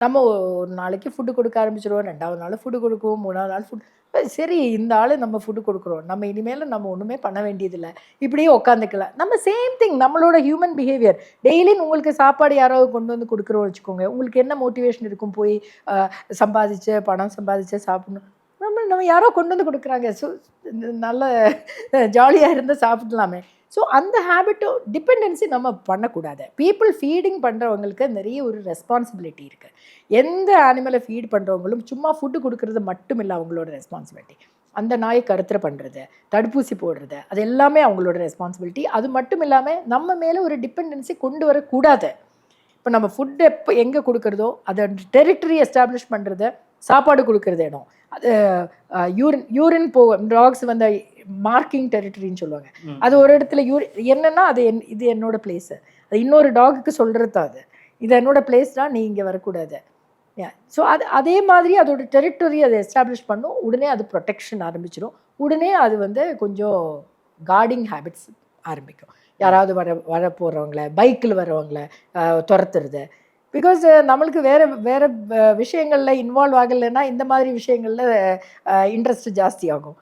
நம்ம ஒரு நாளைக்கு ஃபுட்டு கொடுக்க ஆரம்பிச்சிருவோம், 2வது நாள் ஃபுட்டு கொடுக்குவோம், 3வது நாள் ஃபுட் சரி இந்த ஆள் நம்ம ஃபுட்டு கொடுக்குறோம், நம்ம இனிமேல் நம்ம ஒன்றுமே பண்ண வேண்டியதில்ல, இப்படியே உட்காந்துக்கலாம். நம்ம சேம் திங் நம்மளோட ஹியூமன் பிஹேவியர். டெய்லியும் உங்களுக்கு சாப்பாடு யாராவது கொண்டு வந்து கொடுக்குறோம் வச்சுக்கோங்க, உங்களுக்கு என்ன மோட்டிவேஷன் இருக்கும் போய் சம்பாதிச்சு பணம் சம்பாதிச்சு சாப்பிடணும். நம்ம யாரோ கொண்டு வந்து கொடுக்குறாங்க, ஸோ நல்ல ஜாலியாக இருந்தால் சாப்பிடலாமே. ஸோ அந்த ஹேபிட்டும் டிபெண்டன்சி நம்ம பண்ணக்கூடாது. பீப்புள் ஃபீடிங் பண்ணுறவங்களுக்கு நிறைய ஒரு ரெஸ்பான்சிபிலிட்டி இருக்குது. எந்த அனிமலை ஃபீட் பண்ணுறவங்களும் சும்மா ஃபுட்டு கொடுக்கறது மட்டும் இல்லை அவங்களோட ரெஸ்பான்சிபிலிட்டி. அந்த நாயை கருத்தரை பண்ணுறது, தடுப்பூசி போடுறது, அது எல்லாமே அவங்களோட ரெஸ்பான்சிபிலிட்டி. அது மட்டும் இல்லாமல் நம்ம மேலே ஒரு டிபெண்டன்சி கொண்டு வரக்கூடாது. இப்போ நம்ம ஃபுட் எப்போ எங்கே கொடுக்குறதோ அதை டெரிட்டரி எஸ்டாப்ளிஷ் பண்ணுறது, சாப்பாடு கொடுக்குறது இடம், அது யூரின் டாக்ஸ் வந்து மார்க்கிங் டெரிட்டரின்னு சொல்லுவாங்க. அது ஒரு இடத்துல என்னன்னா அது இது என்னோட பிளேஸு, அது இன்னொரு டாகுக்கு சொல்கிறது தான், இது என்னோட பிளேஸ் தான், நீ இங்கே வரக்கூடாது. ஸோ அதே மாதிரி அதோட டெரிட்டரி அதை எஸ்டாப்ளிஷ் பண்ணும், உடனே அது ப்ரொடெக்ஷன் ஆரம்பிச்சிடும், உடனே அது வந்து கொஞ்சம் கார்டிங் ஹேபிட்ஸ் ஆரம்பிக்கும். யாராவது வர போகிறவங்கள, பைக்கில் வரவங்கள துரத்துறது. பிகாஸ் நம்மளுக்கு வேறு வேறு விஷயங்களில் இன்வால்வ் ஆகலைன்னா இந்த மாதிரி விஷயங்களில் இன்ட்ரெஸ்ட் ஜாஸ்தி ஆகும்.